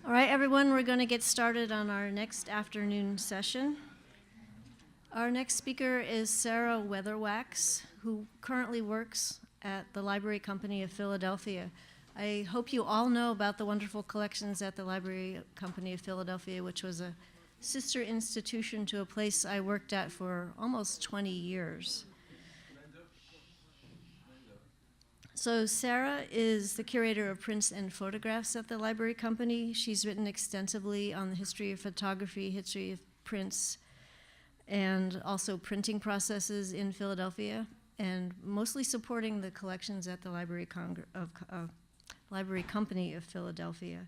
All right, everyone, we're going to get started on our next afternoon session. Our next speaker is Sarah Weatherwax, who currently works at the Library Company of Philadelphia. I hope you all know about the wonderful collections at the Library Company of Philadelphia, which was a sister institution to a place I worked at for almost 20 years. So Sarah is the curator of prints and photographs at the Library Company. She's written extensively on the history of photography, history of prints, and also printing processes in Philadelphia, and mostly supporting the collections at the Library Company of Philadelphia.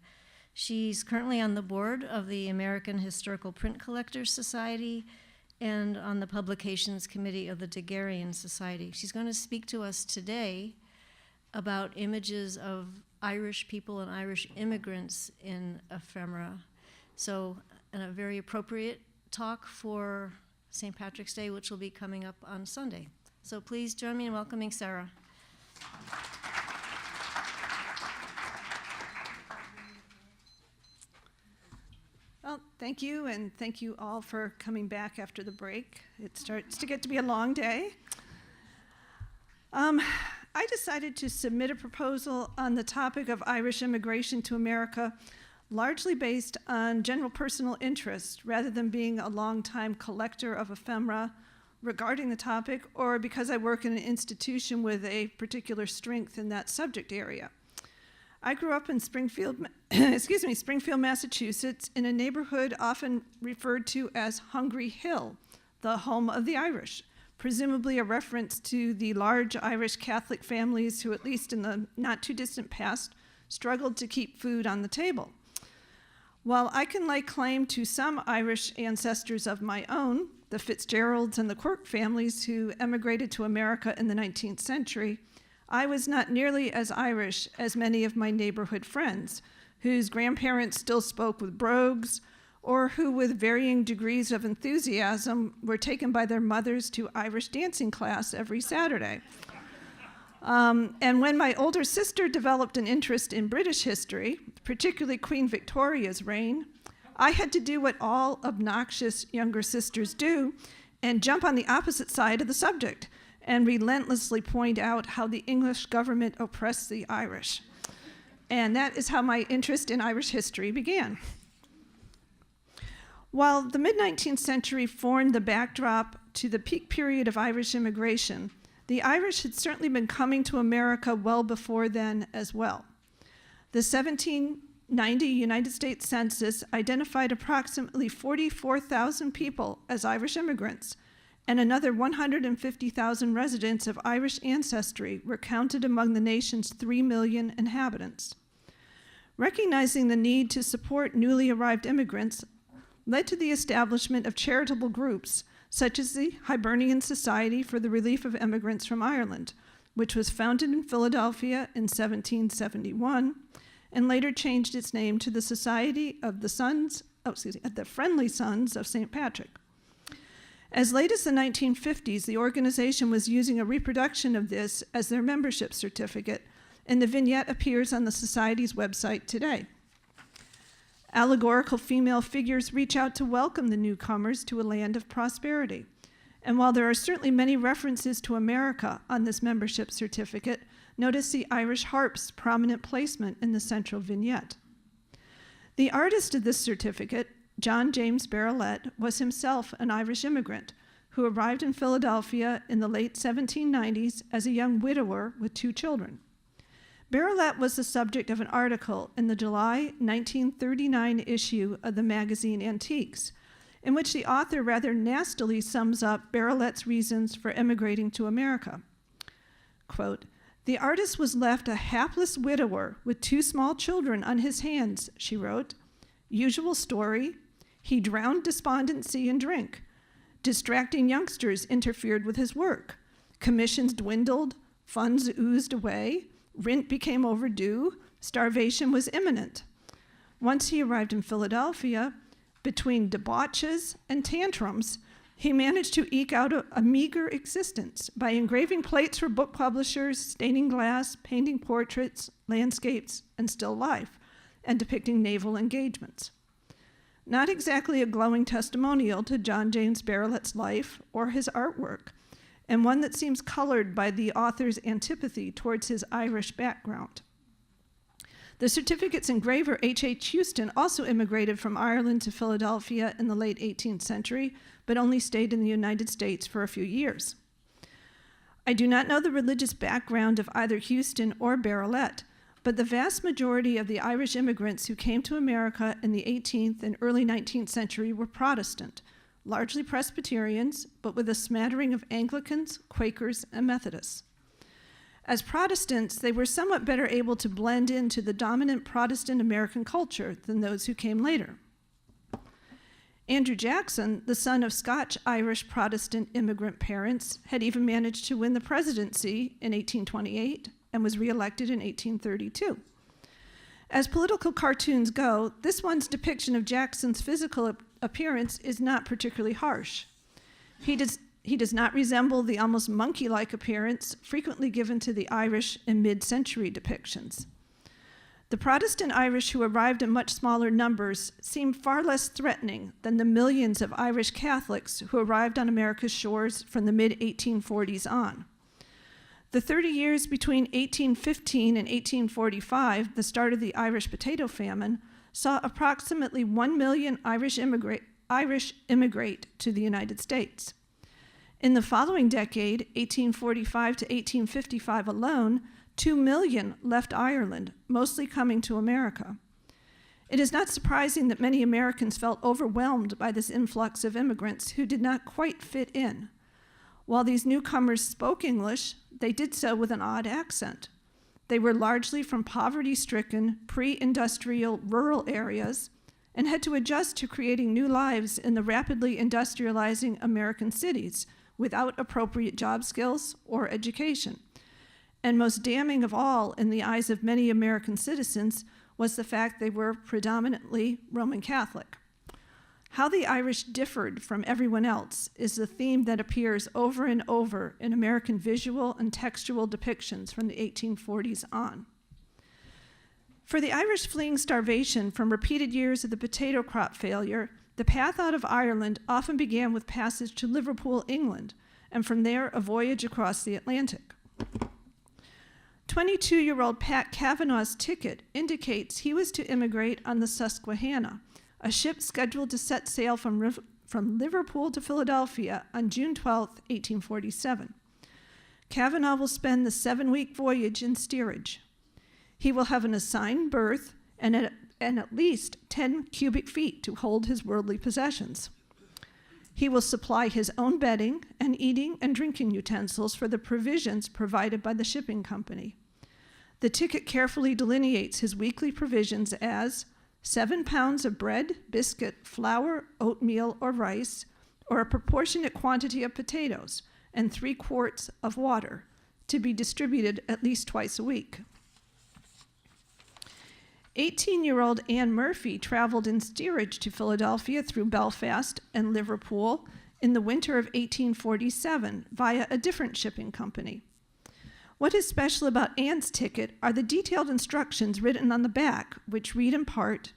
She's currently on the board of the American Historical Print Collectors Society and on the Publications Committee of the Daguerrean Society. She's going to speak to us today about images of Irish people and Irish immigrants in ephemera. So, a very appropriate talk for St. Patrick's Day, which will be coming up on Sunday. So please join me in welcoming Sarah. Well, thank you, and thank you all for coming back after the break. It starts to get to be a long day. I decided to submit a proposal on the topic of Irish immigration to America, largely based on general personal interest, rather than being a long-time collector of ephemera regarding the topic, or because I work in an institution with a particular strength in that subject area. I grew up in Springfield, Massachusetts, in a neighborhood often referred to as Hungry Hill, the home of the Irish, presumably a reference to the large Irish Catholic families who, at least in the not-too-distant past, struggled to keep food on the table. While I can lay claim to some Irish ancestors of my own, the Fitzgeralds and the Quirk families who emigrated to America in the 19th century, I was not nearly as Irish as many of my neighborhood friends, whose grandparents still spoke with brogues, or who, with varying degrees of enthusiasm, were taken by their mothers to Irish dancing class every Saturday. And when my older sister developed an interest in British history, particularly Queen Victoria's reign, I had to do what all obnoxious younger sisters do and jump on the opposite side of the subject and relentlessly point out how the English government oppressed the Irish. And that is how my interest in Irish history began. While the mid-19th century formed the backdrop to the peak period of Irish immigration, the Irish had certainly been coming to America well before then as well. The 1790 United States Census identified approximately 44,000 people as Irish immigrants, and another 150,000 residents of Irish ancestry were counted among the nation's 3 million inhabitants. Recognizing the need to support newly arrived immigrants led to the establishment of charitable groups such as the Hibernian Society for the Relief of Immigrants from Ireland, which was founded in Philadelphia in 1771 and later changed its name to the Society of the Friendly Sons of St. Patrick. As late as the 1950s, the organization was using a reproduction of this as their membership certificate, and the vignette appears on the Society's website today. Allegorical female figures reach out to welcome the newcomers to a land of prosperity. And while there are certainly many references to America on this membership certificate, notice the Irish harp's prominent placement in the central vignette. The artist of this certificate, John James Barillett, was himself an Irish immigrant who arrived in Philadelphia in the late 1790s as a young widower with 2 children. Barillett was the subject of an article in the July 1939 issue of the magazine Antiques, in which the author rather nastily sums up Barillett's reasons for emigrating to America. Quote, "The artist was left a hapless widower with 2 small children on his hands," she wrote. "Usual story, he drowned despondency in drink. Distracting youngsters interfered with his work. Commissions dwindled, funds oozed away, rent became overdue, starvation was imminent. Once he arrived in Philadelphia, between debauches and tantrums, he managed to eke out a meager existence by engraving plates for book publishers, staining glass, painting portraits, landscapes, and still life, and depicting naval engagements. Not exactly a glowing testimonial to John James Barrelet's life or his artwork, and one that seems colored by the author's antipathy towards his Irish background. The certificate's engraver, H.H. Houston, also immigrated from Ireland to Philadelphia in the late 18th century, but only stayed in the United States for a few years. I do not know the religious background of either Houston or Barrelet, but the vast majority of the Irish immigrants who came to America in the 18th and early 19th century were Protestant, largely Presbyterians, but with a smattering of Anglicans, Quakers, and Methodists. As Protestants, they were somewhat better able to blend into the dominant Protestant American culture than those who came later. Andrew Jackson, the son of Scotch-Irish Protestant immigrant parents, had even managed to win the presidency in 1828 and was reelected in 1832. As political cartoons go, this one's depiction of Jackson's physical appearance is not particularly harsh. He does not resemble the almost monkey-like appearance frequently given to the Irish in mid-century depictions. The Protestant Irish who arrived in much smaller numbers seemed far less threatening than the millions of Irish Catholics who arrived on America's shores from the mid-1840s on. The 30 years between 1815 and 1845, the start of the Irish potato famine, saw approximately 1 million Irish immigrate to the United States. In the following decade, 1845 to 1855 alone, 2 million left Ireland, mostly coming to America. It is not surprising that many Americans felt overwhelmed by this influx of immigrants who did not quite fit in. While these newcomers spoke English, they did so with an odd accent. They were largely from poverty-stricken, pre-industrial rural areas and had to adjust to creating new lives in the rapidly industrializing American cities without appropriate job skills or education. And most damning of all in the eyes of many American citizens was the fact they were predominantly Roman Catholic. How the Irish differed from everyone else is the theme that appears over and over in American visual and textual depictions from the 1840s on. For the Irish fleeing starvation from repeated years of the potato crop failure, the path out of Ireland often began with passage to Liverpool, England, and from there a voyage across the Atlantic. 22-year-old Pat Kavanaugh's ticket indicates he was to immigrate on the Susquehanna, a ship scheduled to set sail from Liverpool to Philadelphia on June 12, 1847. Kavanaugh will spend the 7-week voyage in steerage. He will have an assigned berth and at least 10 cubic feet to hold his worldly possessions. He will supply his own bedding and eating and drinking utensils for the provisions provided by the shipping company. The ticket carefully delineates his weekly provisions as 7 pounds of bread, biscuit, flour, oatmeal, or rice, or a proportionate quantity of potatoes, and 3 quarts of water, to be distributed at least twice a week. 18-year-old Anne Murphy traveled in steerage to Philadelphia through Belfast and Liverpool in the winter of 1847 via a different shipping company. What is special about Anne's ticket are the detailed instructions written on the back, which read in part,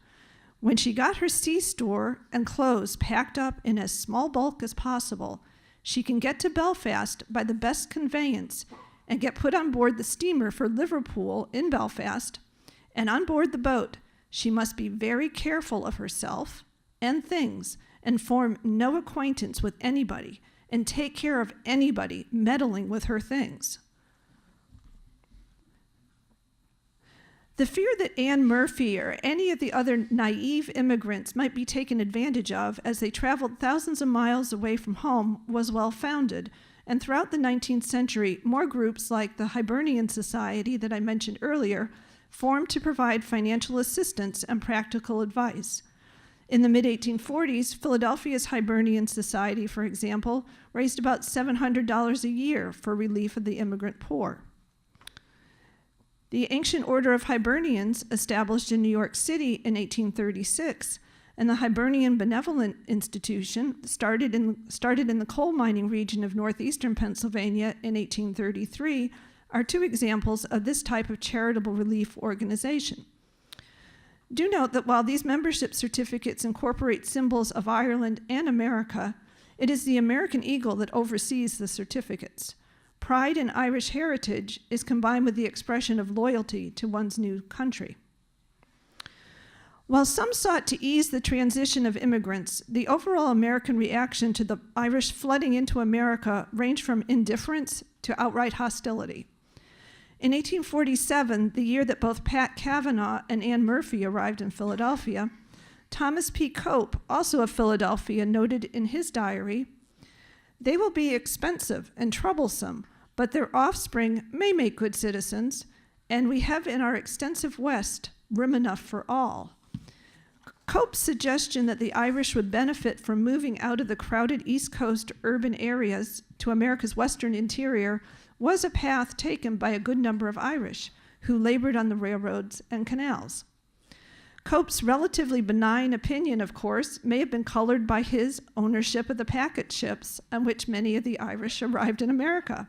"When she got her sea store and clothes packed up in as small bulk as possible, she can get to Belfast by the best conveyance and get put on board the steamer for Liverpool in Belfast, and on board the boat, she must be very careful of herself and things and form no acquaintance with anybody and take care of anybody meddling with her things." The fear that Anne Murphy or any of the other naive immigrants might be taken advantage of as they traveled thousands of miles away from home was well-founded, and throughout the 19th century, more groups like the Hibernian Society that I mentioned earlier formed to provide financial assistance and practical advice. In the mid-1840s, Philadelphia's Hibernian Society, for example, raised about $700 a year for relief of the immigrant poor. The Ancient Order of Hibernians, established in New York City in 1836, and the Hibernian Benevolent Institution, started in the coal mining region of northeastern Pennsylvania in 1833, are 2 examples of this type of charitable relief organization. Do note that while these membership certificates incorporate symbols of Ireland and America, it is the American eagle that oversees the certificates. Pride in Irish heritage is combined with the expression of loyalty to one's new country. While some sought to ease the transition of immigrants, the overall American reaction to the Irish flooding into America ranged from indifference to outright hostility. In 1847, the year that both Pat Kavanaugh and Anne Murphy arrived in Philadelphia, Thomas P. Cope, also of Philadelphia, noted in his diary, "They will be expensive and troublesome, but their offspring may make good citizens, and we have in our extensive West room enough for all." Cope's suggestion that the Irish would benefit from moving out of the crowded East Coast urban areas to America's western interior was a path taken by a good number of Irish who labored on the railroads and canals. Cope's relatively benign opinion, of course, may have been colored by his ownership of the packet ships on which many of the Irish arrived in America.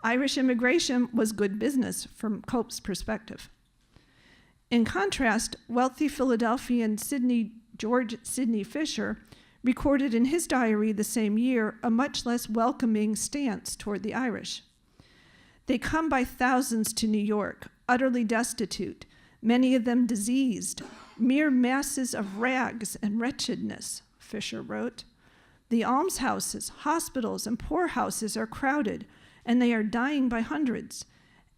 Irish immigration was good business from Cope's perspective. In contrast, wealthy Philadelphian George Sidney Fisher recorded in his diary the same year a much less welcoming stance toward the Irish. "They come by thousands to New York, utterly destitute, many of them diseased, mere masses of rags and wretchedness," Fisher wrote. "The almshouses, hospitals, and poorhouses are crowded, and they are dying by hundreds.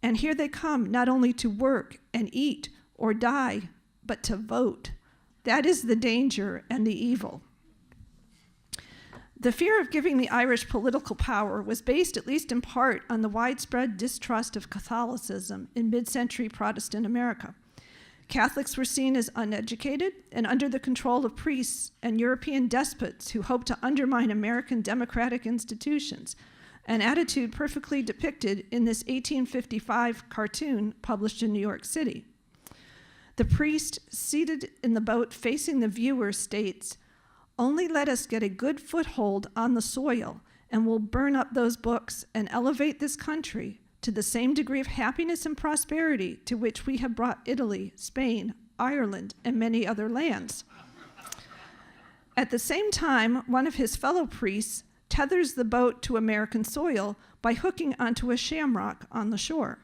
And here they come not only to work and eat or die, but to vote. That is the danger and the evil." The fear of giving the Irish political power was based, at least in part, on the widespread distrust of Catholicism in mid-century Protestant America. Catholics were seen as uneducated and under the control of priests and European despots who hoped to undermine American democratic institutions, an attitude perfectly depicted in this 1855 cartoon published in New York City. The priest, seated in the boat facing the viewer, states, "Only let us get a good foothold on the soil, and we'll burn up those books and elevate this country to the same degree of happiness and prosperity to which we have brought Italy, Spain, Ireland, and many other lands." At the same time, one of his fellow priests tethers the boat to American soil by hooking onto a shamrock on the shore.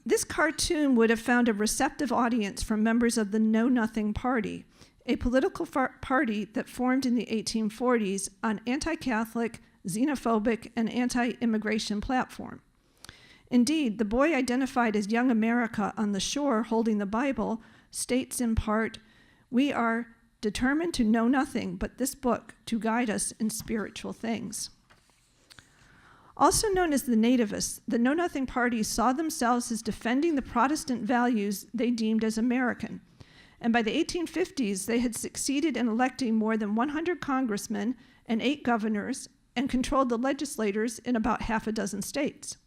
This cartoon would have found a receptive audience from members of the Know Nothing Party, a political party that formed in the 1840s on anti-Catholic, xenophobic, and anti-immigration platform. Indeed, the boy identified as Young America on the shore holding the Bible states in part, "We are determined to know nothing but this book to guide us in spiritual things." Also known as the nativists, the Know Nothing Party saw themselves as defending the Protestant values they deemed as American. And by the 1850s, they had succeeded in electing more than 100 congressmen and 8 governors and controlled the legislators in about half a dozen states.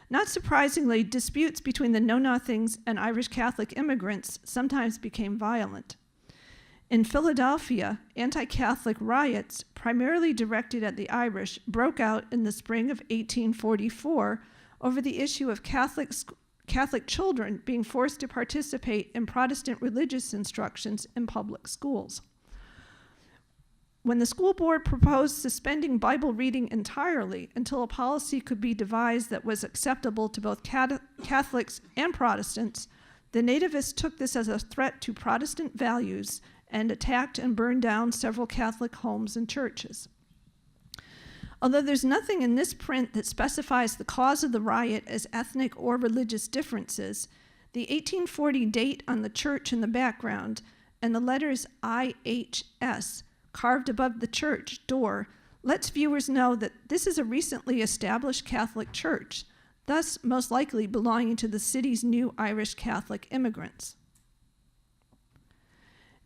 Not surprisingly, disputes between the Know-Nothings and Irish Catholic immigrants sometimes became violent. In Philadelphia, anti-Catholic riots, primarily directed at the Irish, broke out in the spring of 1844 over the issue of Catholic children being forced to participate in Protestant religious instructions in public schools. When the school board proposed suspending Bible reading entirely until a policy could be devised that was acceptable to both Catholics and Protestants, the nativists took this as a threat to Protestant values and attacked and burned down several Catholic homes and churches. Although there's nothing in this print that specifies the cause of the riot as ethnic or religious differences, the 1840 date on the church in the background and the letters IHS carved above the church door lets viewers know that this is a recently established Catholic church, thus most likely belonging to the city's new Irish Catholic immigrants.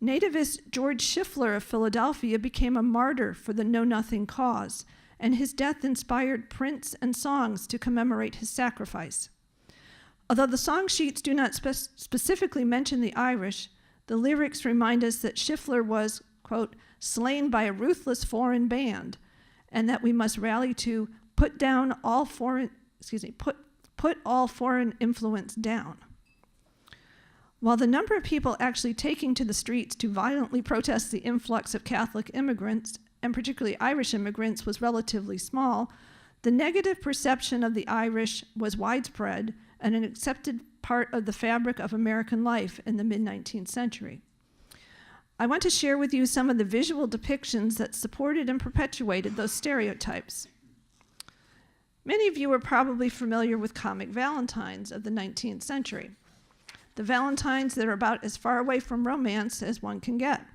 Nativist George Schiffler of Philadelphia became a martyr for the Know-Nothing cause, and his death inspired prints and songs to commemorate his sacrifice. Although the song sheets do not specifically mention the Irish, the lyrics remind us that Schiffler was, quote, slain by a ruthless foreign band, and that we must rally to put all foreign influence down. While the number of people actually taking to the streets to violently protest the influx of Catholic immigrants, and particularly Irish immigrants, was relatively small, the negative perception of the Irish was widespread and an accepted part of the fabric of American life in the mid-19th century. I want to share with you some of the visual depictions that supported and perpetuated those stereotypes. Many of you are probably familiar with comic valentines of the 19th century. The valentines that are about as far away from romance as one can get.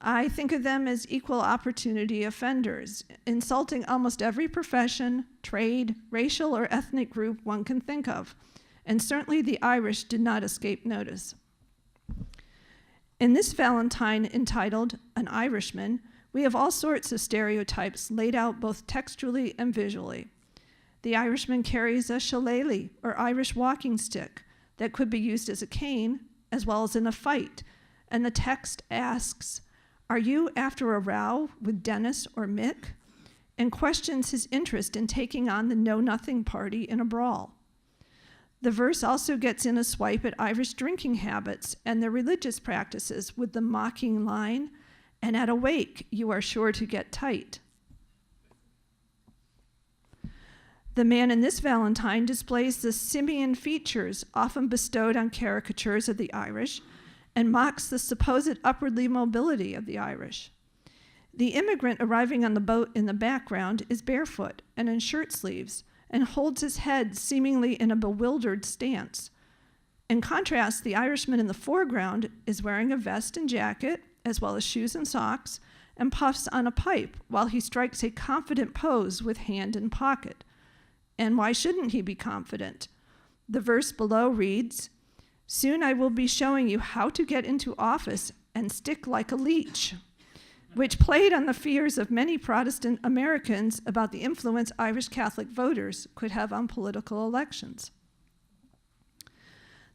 I think of them as equal opportunity offenders, insulting almost every profession, trade, racial, or ethnic group one can think of, and certainly the Irish did not escape notice. In this valentine entitled An Irishman, we have all sorts of stereotypes laid out both textually and visually. The Irishman carries a shillelagh, or Irish walking stick, that could be used as a cane, as well as in a fight, and the text asks, "Are you after a row with Dennis or Mick?" and questions his interest in taking on the know-nothing party in a brawl. The verse also gets in a swipe at Irish drinking habits and their religious practices with the mocking line, "And at a wake, you are sure to get tight." The man in this valentine displays the simian features often bestowed on caricatures of the Irish and mocks the supposed upwardly mobility of the Irish. The immigrant arriving on the boat in the background is barefoot and in shirt sleeves and holds his head seemingly in a bewildered stance. In contrast, the Irishman in the foreground is wearing a vest and jacket, as well as shoes and socks, and puffs on a pipe while he strikes a confident pose with hand in pocket. And why shouldn't he be confident? The verse below reads, "Soon I will be showing you how to get into office and stick like a leech," which played on the fears of many Protestant Americans about the influence Irish Catholic voters could have on political elections.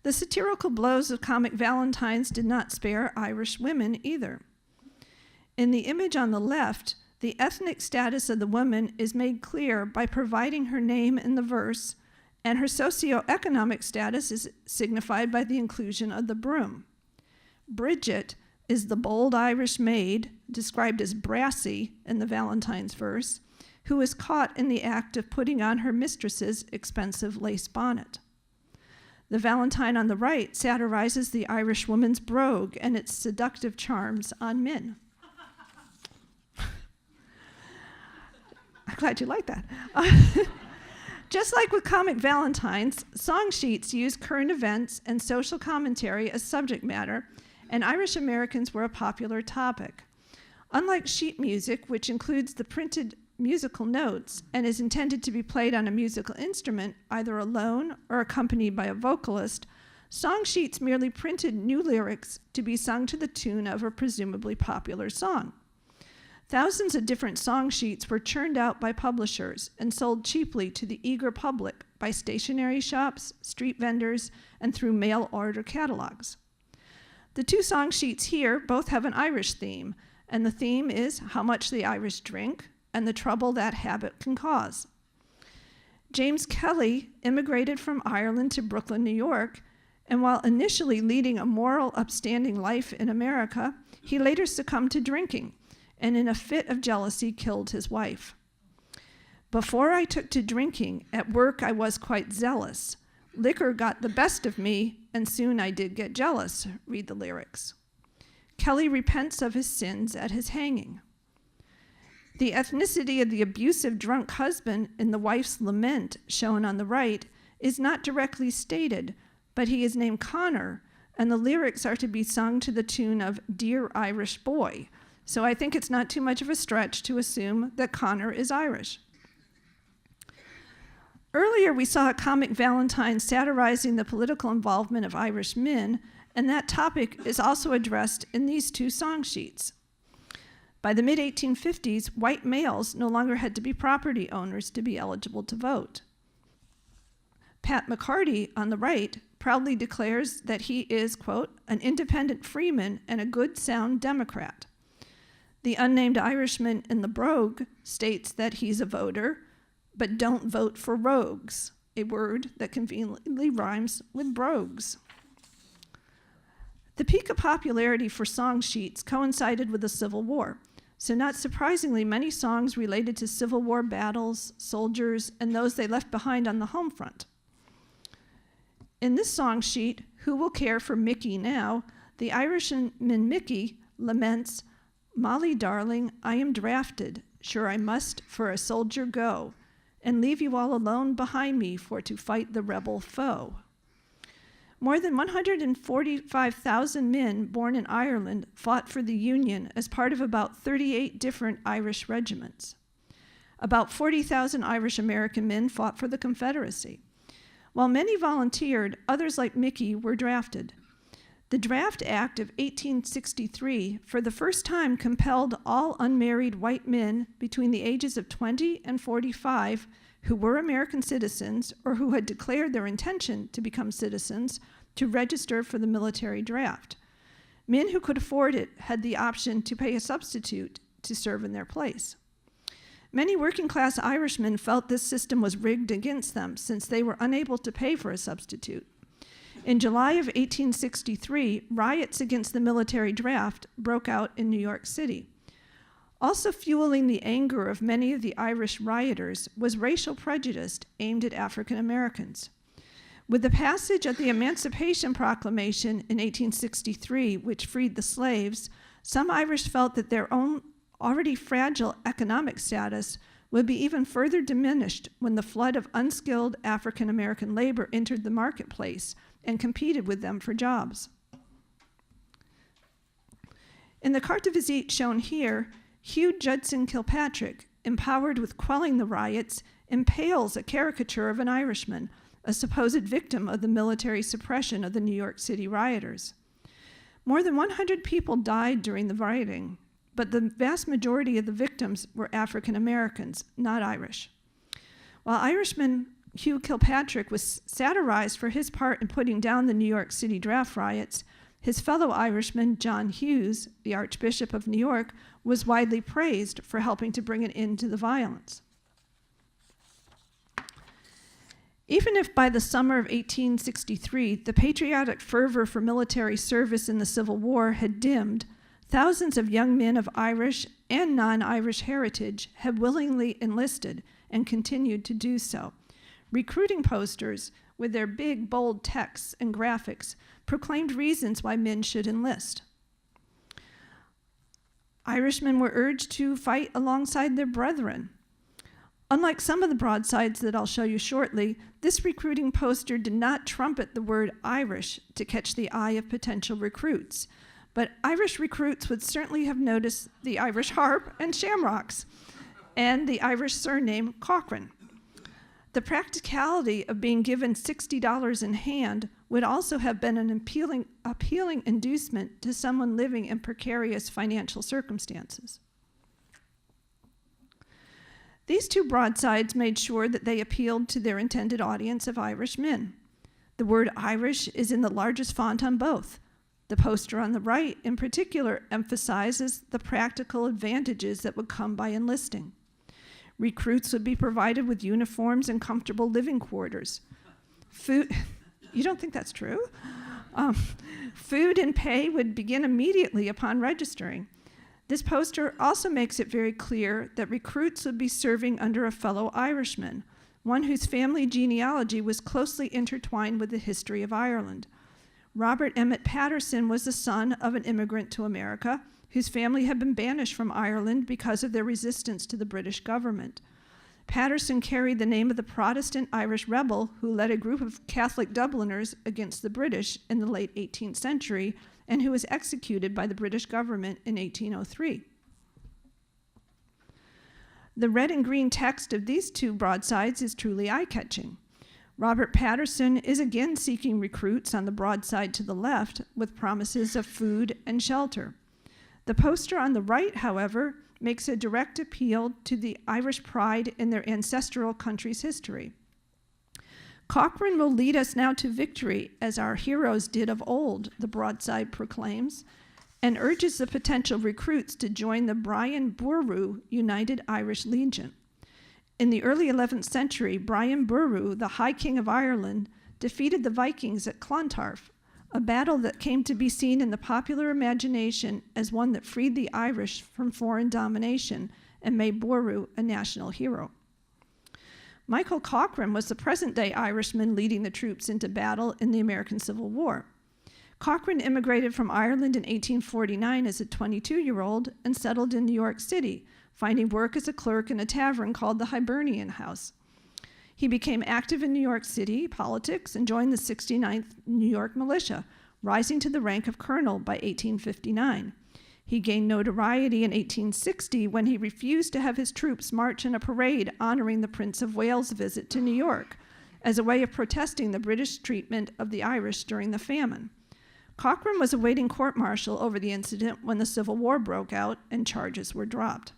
The satirical blows of comic valentines did not spare Irish women either. In the image on the left, the ethnic status of the woman is made clear by providing her name in the verse, and her socioeconomic status is signified by the inclusion of the broom. Bridget is the bold Irish maid, described as brassy in the Valentine's verse, who is caught in the act of putting on her mistress's expensive lace bonnet. The Valentine on the right satirizes the Irish woman's brogue and its seductive charms on men. I'm glad you like that. Just like with comic valentines, song sheets use current events and social commentary as subject matter, and Irish Americans were a popular topic. Unlike sheet music, which includes the printed musical notes and is intended to be played on a musical instrument, either alone or accompanied by a vocalist, song sheets merely printed new lyrics to be sung to the tune of a presumably popular song. Thousands of different song sheets were churned out by publishers and sold cheaply to the eager public by stationery shops, street vendors, and through mail order catalogs. The two song sheets here both have an Irish theme, and the theme is how much the Irish drink and the trouble that habit can cause. James Kelly immigrated from Ireland to Brooklyn, New York, and while initially leading a moral, upstanding life in America, he later succumbed to drinking, and in a fit of jealousy killed his wife. "Before I took to drinking, at work I was quite zealous. Liquor got the best of me, and soon I did get jealous," read the lyrics. Kelly repents of his sins at his hanging. The ethnicity of the abusive drunk husband in the wife's lament, shown on the right, is not directly stated, but he is named Connor, and the lyrics are to be sung to the tune of "Dear Irish Boy," so I think it's not too much of a stretch to assume that Connor is Irish. Earlier, we saw a comic valentine satirizing the political involvement of Irish men, and that topic is also addressed in these two song sheets. By the mid-1850s, white males no longer had to be property owners to be eligible to vote. Pat McCarty, on the right, proudly declares that he is, quote, "an independent freeman and a good, sound Democrat." The unnamed Irishman in the brogue states that he's a voter, but don't vote for rogues, a word that conveniently rhymes with brogues. The peak of popularity for song sheets coincided with the Civil War, so not surprisingly, many songs related to Civil War battles, soldiers, and those they left behind on the home front. In this song sheet, Who Will Care for Mickey Now?, the Irishman Mickey laments, Molly darling, I am drafted, sure I must for a soldier go, and leave you all alone behind me for to fight the rebel foe. More than 145,000 men born in Ireland fought for the Union as part of about 38 different Irish regiments. About 40,000 Irish American men fought for the Confederacy. While many volunteered, others like Mickey were drafted. The Draft Act of 1863 for the first time compelled all unmarried white men between the ages of 20 and 45 who were American citizens or who had declared their intention to become citizens to register for the military draft. Men who could afford it had the option to pay a substitute to serve in their place. Many working-class Irishmen felt this system was rigged against them since they were unable to pay for a substitute. In July of 1863, riots against the military draft broke out in New York City. Also fueling the anger of many of the Irish rioters was racial prejudice aimed at African Americans. With the passage of the Emancipation Proclamation in 1863, which freed the slaves, some Irish felt that their own already fragile economic status would be even further diminished when the flood of unskilled African American labor entered the marketplace and competed with them for jobs. In the carte de visite shown here, Hugh Judson Kilpatrick, empowered with quelling the riots, impales a caricature of an Irishman, a supposed victim of the military suppression of the New York City rioters. More than 100 people died during the rioting, but the vast majority of the victims were African Americans, not Irish. While Irishman Hugh Kilpatrick was satirized for his part in putting down the New York City draft riots, his fellow Irishman, John Hughes, the Archbishop of New York, was widely praised for helping to bring an end to the violence. Even if by the summer of 1863, the patriotic fervor for military service in the Civil War had dimmed, thousands of young men of Irish and non-Irish heritage had willingly enlisted and continued to do so. Recruiting posters with their big, bold texts and graphics proclaimed reasons why men should enlist. Irishmen were urged to fight alongside their brethren. Unlike some of the broadsides that I'll show you shortly, this recruiting poster did not trumpet the word Irish to catch the eye of potential recruits, but Irish recruits would certainly have noticed the Irish harp and shamrocks, and the Irish surname Cochrane. The practicality of being given $60 in hand would also have been an appealing inducement to someone living in precarious financial circumstances. These two broadsides made sure that they appealed to their intended audience of Irish men. The word Irish is in the largest font on both. The poster on the right, in particular, emphasizes the practical advantages that would come by enlisting. Recruits would be provided with uniforms and comfortable living quarters. Food, you don't think that's true? Food and pay would begin immediately upon registering. This poster also makes it very clear that recruits would be serving under a fellow Irishman, one whose family genealogy was closely intertwined with the history of Ireland. Robert Emmett Patterson was the son of an immigrant to America, whose family had been banished from Ireland because of their resistance to the British government. Patterson carried the name of the Protestant Irish rebel who led a group of Catholic Dubliners against the British in the late 18th century and who was executed by the British government in 1803. The red and green text of these two broadsides is truly eye-catching. Robert Patterson is again seeking recruits on the broadside to the left with promises of food and shelter. The poster on the right, however, makes a direct appeal to the Irish pride in their ancestral country's history. Cochrane will lead us now to victory, as our heroes did of old, the broadside proclaims, and urges the potential recruits to join the Brian Boru United Irish Legion. In the early 11th century, Brian Boru, the High King of Ireland, defeated the Vikings at Clontarf, a battle that came to be seen in the popular imagination as one that freed the Irish from foreign domination and made Boru a national hero. Michael Cochrane was the present-day Irishman leading the troops into battle in the American Civil War. Cochrane immigrated from Ireland in 1849 as a 22-year-old and settled in New York City, finding work as a clerk in a tavern called the Hibernian House. He became active in New York City politics and joined the 69th New York Militia, rising to the rank of colonel by 1859. He gained notoriety in 1860 when he refused to have his troops march in a parade honoring the Prince of Wales' visit to New York as a way of protesting the British treatment of the Irish during the famine. Cochrane was awaiting court-martial over the incident when the Civil War broke out and charges were dropped.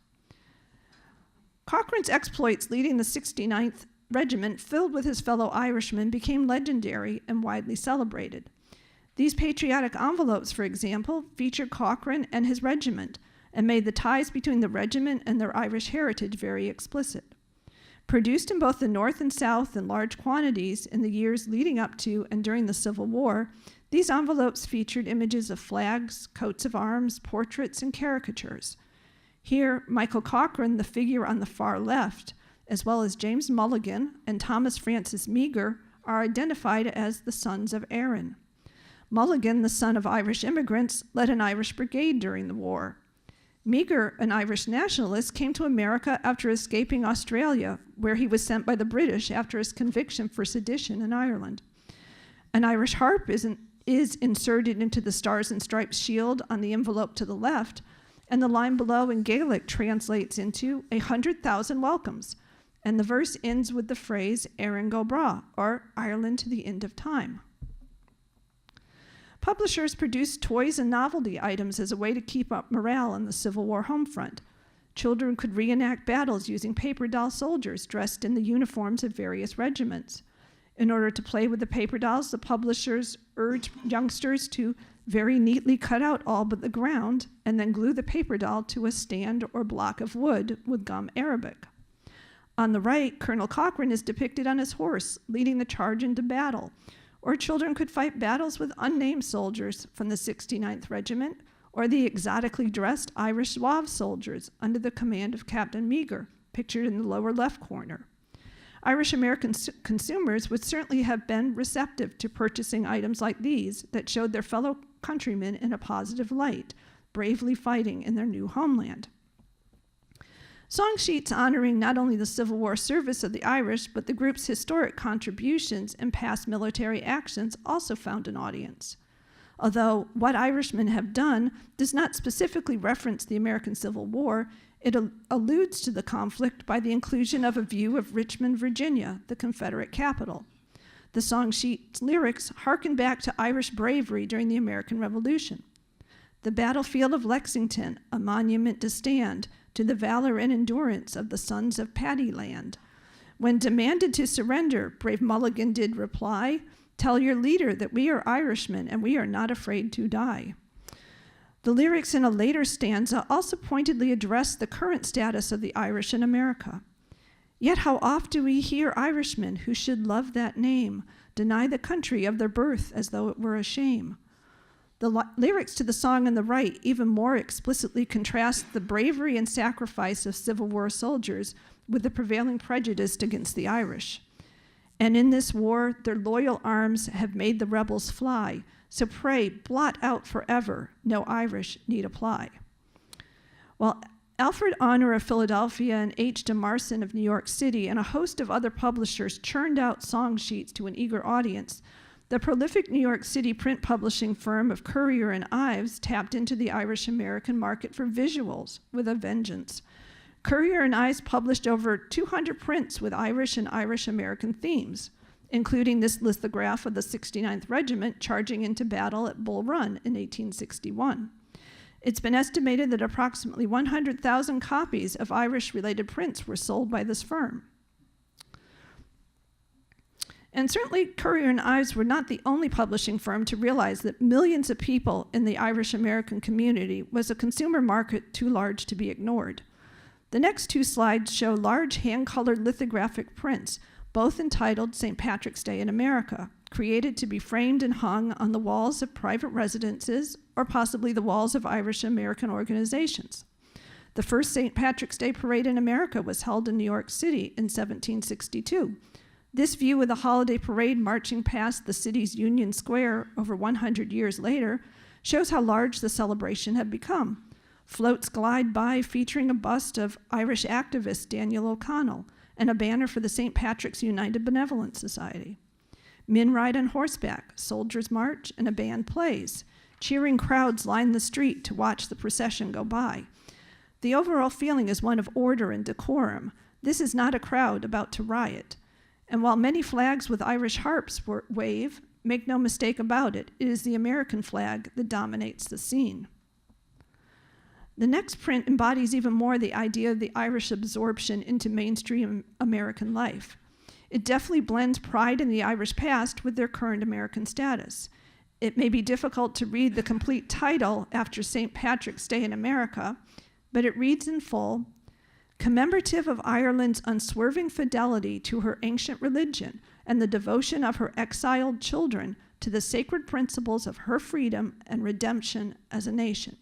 Cochrane's exploits leading the 69th Regiment, filled with his fellow Irishmen, became legendary and widely celebrated. These patriotic envelopes, for example, featured Cochrane and his regiment and made the ties between the regiment and their Irish heritage very explicit. Produced in both the North and South in large quantities in the years leading up to and during the Civil War, these envelopes featured images of flags, coats of arms, portraits, and caricatures. Here, Michael Cochrane, the figure on the far left, as well as James Mulligan and Thomas Francis Meagher, are identified as the sons of Erin. Mulligan, the son of Irish immigrants, led an Irish brigade during the war. Meagher, an Irish nationalist, came to America after escaping Australia, where he was sent by the British after his conviction for sedition in Ireland. An Irish harp is inserted into the Stars and Stripes shield on the envelope to the left, and the line below in Gaelic translates into 100,000 welcomes, and the verse ends with the phrase Erin go bra, or Ireland to the end of time. Publishers produced toys and novelty items as a way to keep up morale on the Civil War home front. Children could reenact battles using paper doll soldiers dressed in the uniforms of various regiments. In order to play with the paper dolls, the publishers urged youngsters to very neatly cut out all but the ground and then glue the paper doll to a stand or block of wood with gum arabic. On the right, Colonel Cochrane is depicted on his horse, leading the charge into battle, or children could fight battles with unnamed soldiers from the 69th Regiment or the exotically dressed Irish Zouave soldiers under the command of Captain Meagher, pictured in the lower left corner. Irish American consumers would certainly have been receptive to purchasing items like these that showed their fellow countrymen in a positive light, bravely fighting in their new homeland. Song sheets honoring not only the Civil War service of the Irish, but the group's historic contributions and past military actions also found an audience. Although What Irishmen Have Done does not specifically reference the American Civil War, it alludes to the conflict by the inclusion of a view of Richmond, Virginia, the Confederate capital. The song sheet's lyrics harken back to Irish bravery during the American Revolution. The battlefield of Lexington, a monument to stand to the valor and endurance of the sons of Paddyland. When demanded to surrender, brave Mulligan did reply, "Tell your leader that we are Irishmen and we are not afraid to die." The lyrics in a later stanza also pointedly address the current status of the Irish in America. Yet how oft do we hear Irishmen who should love that name deny the country of their birth as though it were a shame? The lyrics to the song on the right even more explicitly contrast the bravery and sacrifice of Civil War soldiers with the prevailing prejudice against the Irish. And in this war, their loyal arms have made the rebels fly, so pray, blot out forever, no Irish need apply. While Alfred Honor of Philadelphia and H. de Marson of New York City and a host of other publishers churned out song sheets to an eager audience, the prolific New York City print publishing firm of Currier and Ives tapped into the Irish-American market for visuals with a vengeance. Currier and Ives published over 200 prints with Irish and Irish-American themes, including this lithograph of the 69th Regiment charging into battle at Bull Run in 1861. It's been estimated that approximately 100,000 copies of Irish-related prints were sold by this firm. And certainly, Currier and Ives were not the only publishing firm to realize that millions of people in the Irish-American community was a consumer market too large to be ignored. The next two slides show large hand-colored lithographic prints, both entitled St. Patrick's Day in America, created to be framed and hung on the walls of private residences or possibly the walls of Irish American organizations. The first St. Patrick's Day parade in America was held in New York City in 1762. This view of the holiday parade marching past the city's Union Square over 100 years later shows how large the celebration had become. Floats glide by featuring a bust of Irish activist Daniel O'Connell and a banner for the St. Patrick's United Benevolent Society. Men ride on horseback, soldiers march, and a band plays. Cheering crowds line the street to watch the procession go by. The overall feeling is one of order and decorum. This is not a crowd about to riot. And while many flags with Irish harps wave, make no mistake about it, it is the American flag that dominates the scene. The next print embodies even more the idea of the Irish absorption into mainstream American life. It definitely blends pride in the Irish past with their current American status. It may be difficult to read the complete title after St. Patrick's Day in America, but it reads in full, "Commemorative of Ireland's unswerving fidelity to her ancient religion and the devotion of her exiled children to the sacred principles of her freedom and redemption as a nation."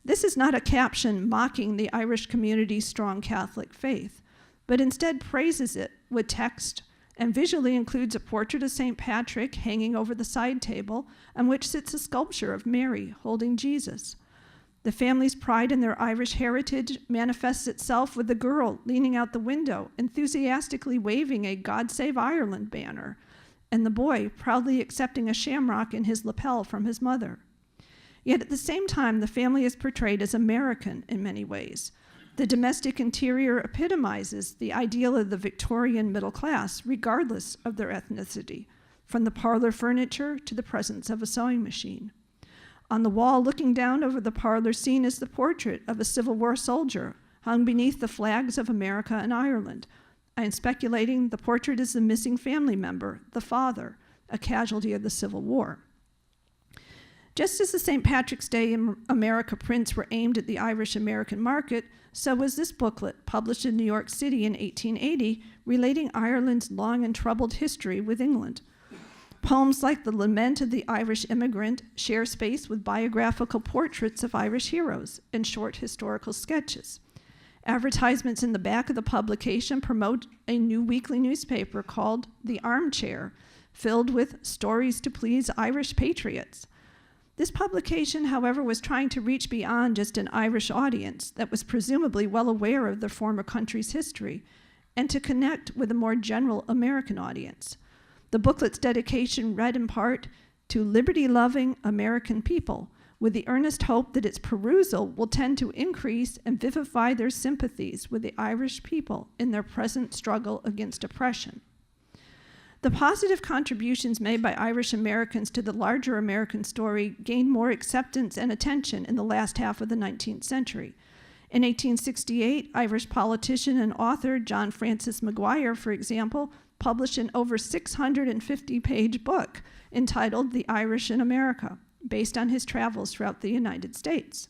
This is not a caption mocking the Irish community's strong Catholic faith, but instead praises it with text and visually includes a portrait of St. Patrick hanging over the side table on which sits a sculpture of Mary holding Jesus. The family's pride in their Irish heritage manifests itself with the girl leaning out the window, enthusiastically waving a God Save Ireland banner, and the boy proudly accepting a shamrock in his lapel from his mother. Yet at the same time, the family is portrayed as American in many ways. The domestic interior epitomizes the ideal of the Victorian middle class, regardless of their ethnicity, from the parlor furniture to the presence of a sewing machine. On the wall, looking down over the parlor scene, is the portrait of a Civil War soldier hung beneath the flags of America and Ireland. I am speculating the portrait is the missing family member, the father, a casualty of the Civil War. Just as the St. Patrick's Day in America prints were aimed at the Irish American market, so was this booklet, published in New York City in 1880, relating Ireland's long and troubled history with England. Poems like The Lament of the Irish Immigrant share space with biographical portraits of Irish heroes and short historical sketches. Advertisements in the back of the publication promote a new weekly newspaper called The Armchair, filled with stories to please Irish patriots. This publication, however, was trying to reach beyond just an Irish audience that was presumably well aware of the former country's history, and to connect with a more general American audience. The booklet's dedication read in part to liberty-loving American people, with the earnest hope that its perusal will tend to increase and vivify their sympathies with the Irish people in their present struggle against oppression. The positive contributions made by Irish Americans to the larger American story gained more acceptance and attention in the last half of the 19th century. In 1868, Irish politician and author John Francis Maguire, for example, published an over 650-page book entitled The Irish in America, based on his travels throughout the United States.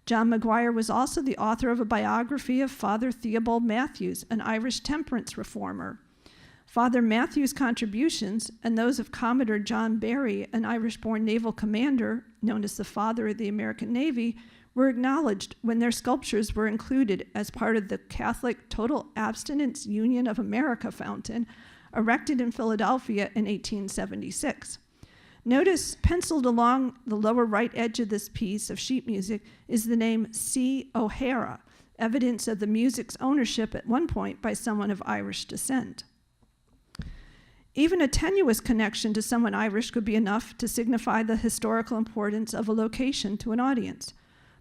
John Maguire was also the author of a biography of Father Theobald Matthews, an Irish temperance reformer. Father Matthews' contributions, and those of Commodore John Barry, an Irish-born naval commander known as the father of the American Navy, were acknowledged when their sculptures were included as part of the Catholic Total Abstinence Union of America fountain, erected in Philadelphia in 1876. Notice, penciled along the lower right edge of this piece of sheet music is the name C. O'Hara, evidence of the music's ownership at one point by someone of Irish descent. Even a tenuous connection to someone Irish could be enough to signify the historical importance of a location to an audience.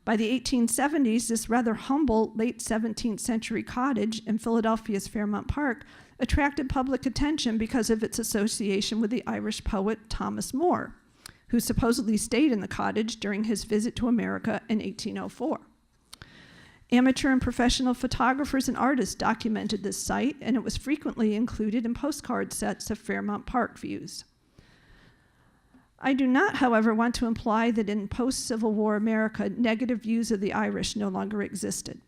By the 1870s, this rather humble late 17th century cottage in Philadelphia's Fairmount Park attracted public attention because of its association with the Irish poet Thomas Moore, who supposedly stayed in the cottage during his visit to America in 1804. Amateur and professional photographers and artists documented this site, and it was frequently included in postcard sets of Fairmount Park views. I do not, however, want to imply that in post-Civil War America, negative views of the Irish no longer existed.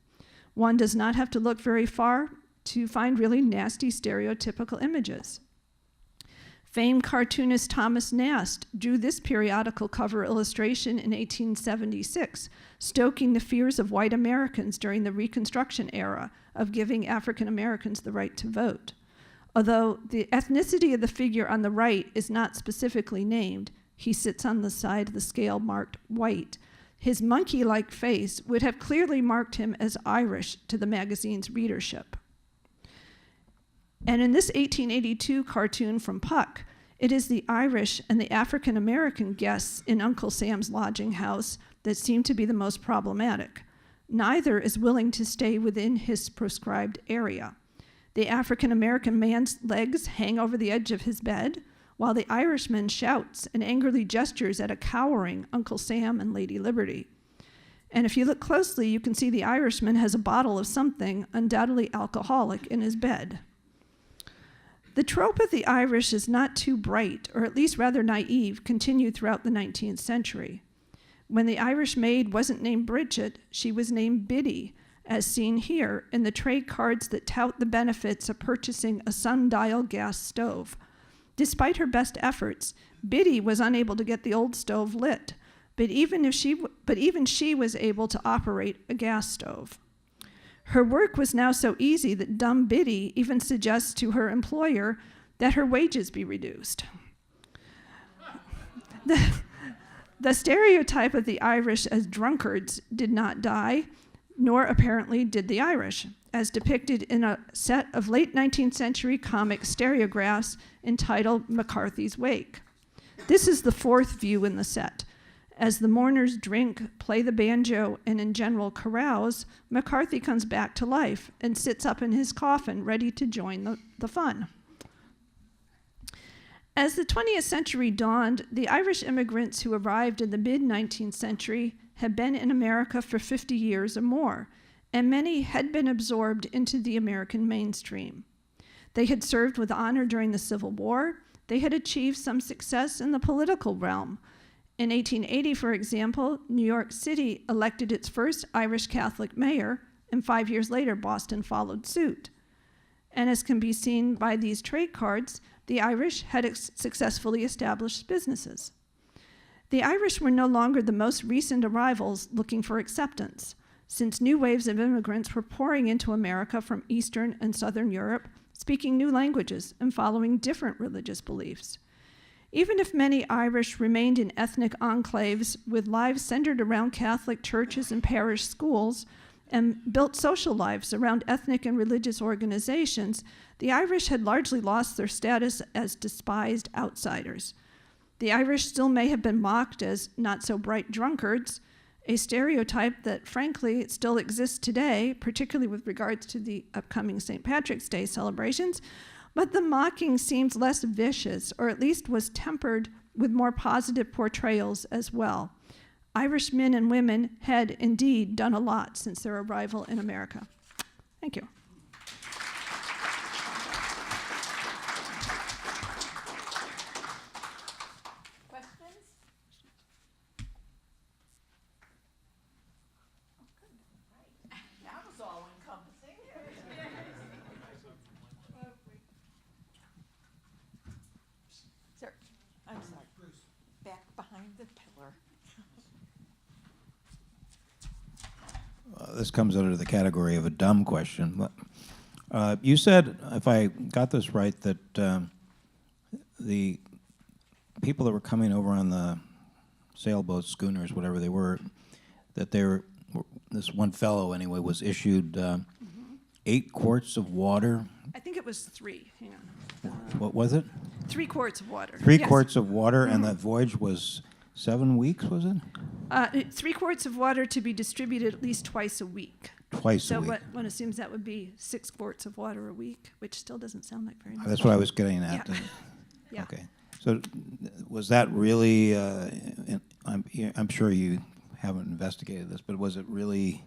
One does not have to look very far to find really nasty stereotypical images. Famed cartoonist Thomas Nast drew this periodical cover illustration in 1876, stoking the fears of white Americans during the Reconstruction era of giving African Americans the right to vote. Although the ethnicity of the figure on the right is not specifically named, he sits on the side of the scale marked white. His monkey-like face would have clearly marked him as Irish to the magazine's readership. And in this 1882 cartoon from Puck, it is the Irish and the African American guests in Uncle Sam's lodging house that seem to be the most problematic. Neither is willing to stay within his prescribed area. The African American man's legs hang over the edge of his bed, while the Irishman shouts and angrily gestures at a cowering Uncle Sam and Lady Liberty. And if you look closely, you can see the Irishman has a bottle of something, undoubtedly alcoholic, in his bed. The trope of the Irish is not too bright, or at least rather naive, continued throughout the 19th century. When the Irish maid wasn't named Bridget, she was named Biddy, as seen here in the trade cards that tout the benefits of purchasing a sundial gas stove. Despite her best efforts, Biddy was unable to get the old stove lit, but even she was able to operate a gas stove. Her work was now so easy that dumb Biddy even suggests to her employer that her wages be reduced. The stereotype of the Irish as drunkards did not die, nor apparently did the Irish, as depicted in a set of late 19th century comic stereographs entitled McCarthy's Wake. This is the fourth view in the set. As the mourners drink, play the banjo, and in general carouse, McCarthy comes back to life and sits up in his coffin ready to join the fun. As the 20th century dawned, the Irish immigrants who arrived in the mid-19th century had been in America for 50 years or more, and many had been absorbed into the American mainstream. They had served with honor during the Civil War. They had achieved some success in the political realm. In 1880, for example, New York City elected its first Irish Catholic mayor, and 5 years later, Boston followed suit. And as can be seen by these trade cards, the Irish had successfully established businesses. The Irish were no longer the most recent arrivals looking for acceptance, since new waves of immigrants were pouring into America from Eastern and Southern Europe, speaking new languages and following different religious beliefs. Even if many Irish remained in ethnic enclaves with lives centered around Catholic churches and parish schools and built social lives around ethnic and religious organizations, the Irish had largely lost their status as despised outsiders. The Irish still may have been mocked as not-so-bright drunkards, a stereotype that, frankly, still exists today, particularly with regards to the upcoming St. Patrick's Day celebrations, but the mocking seems less vicious, or at least was tempered with more positive portrayals as well. Irish men and women had indeed done a lot since their arrival in America. Thank you. Questions? That was all encompassing. Sir, I'm sorry. Back behind the pillar. This comes under the category of a dumb question. You said, if I got this right, that the people that were coming over on the sailboats, schooners, whatever they were, that they were, this one fellow anyway, was issued 8 quarts of water. I think it was 3. Hang on. What was it? 3 quarts of water. 3 Yes. quarts of water, and that voyage was 7 weeks, was it? 3 quarts of water to be distributed at least twice a week. Twice a So week. one assumes that would be 6 quarts of water a week, which still doesn't sound like very much. That's what I was getting at. Yeah. Yeah. Okay. So was that really, I'm sure you haven't investigated this, but was it really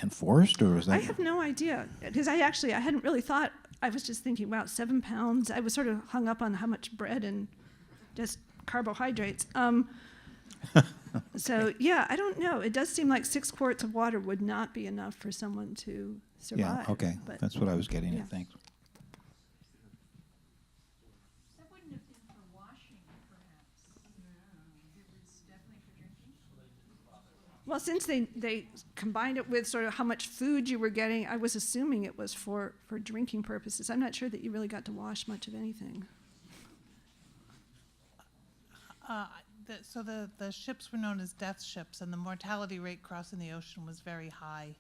enforced, or was that? I have no idea, because I hadn't really thought. I was just thinking, wow, 7 pounds. I was sort of hung up on how much bread and just carbohydrates. So yeah, I don't know. It does seem like 6 quarts of water would not be enough for someone to survive. Yeah, okay. But That's what I was getting yeah. at. Thanks. That wouldn't have Well, since they combined it with sort of how much food you were getting, I was assuming it was for drinking purposes. I'm not sure that you really got to wash much of anything. So the ships were known as death ships, and the mortality rate crossing the ocean was very high.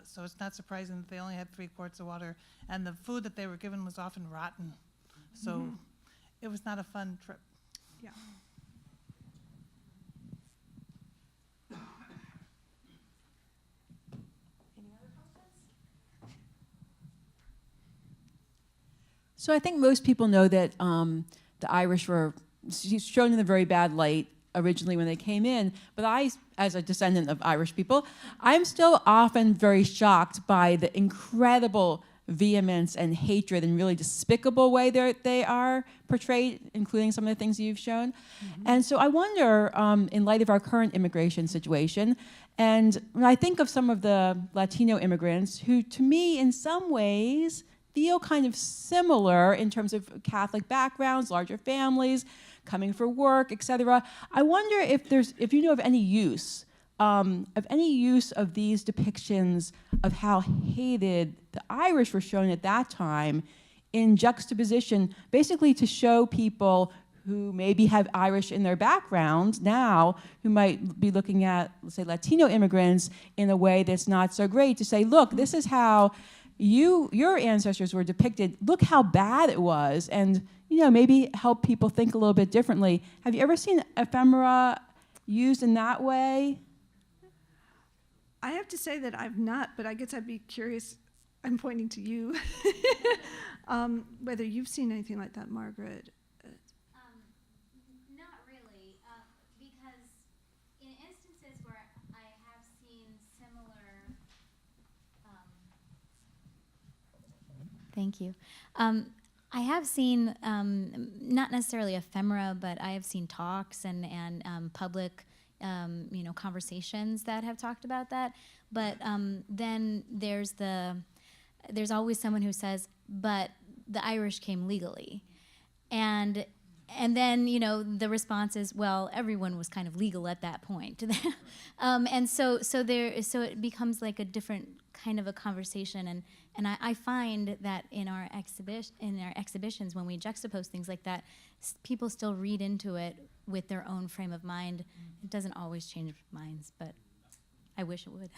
So it's not surprising that they only had 3 quarts of water, and the food that they were given was often rotten. So it was not a fun trip. Yeah. Any other comments? So I think most people know that the Irish were shown in a very bad light originally when they came in, but I, as a descendant of Irish people, I'm still often very shocked by the incredible vehemence and hatred and really despicable way they are portrayed, including some of the things you've shown. And so I wonder, in light of our current immigration situation, and when I think of some of the Latino immigrants who, to me, in some ways, feel kind of similar in terms of Catholic backgrounds, larger families, coming for work, etc. I wonder if you know of any use of these depictions of how hated the Irish were shown at that time, in juxtaposition, basically to show people who maybe have Irish in their background now, who might be looking at, let's say, Latino immigrants in a way that's not so great, to say, look, this is how your ancestors were depicted. Look how bad it was, and maybe help people think a little bit differently. Have you ever seen ephemera used in that way? I have to say that I've not, but I guess I'd be curious. I'm pointing to you. Whether you've seen anything like that, Margaret. Not really, because in instances where I have seen similar, thank you. I have seen, not necessarily ephemera, but I have seen talks and public, conversations that have talked about that. But then there's always someone who says, but the Irish came legally. And then, the response is, well, everyone was kind of legal at that point. And so it becomes like a different kind of a conversation. And I find that in our exhibitions, when we juxtapose things like that, people still read into it with their own frame of mind. It doesn't always change minds, but I wish it would.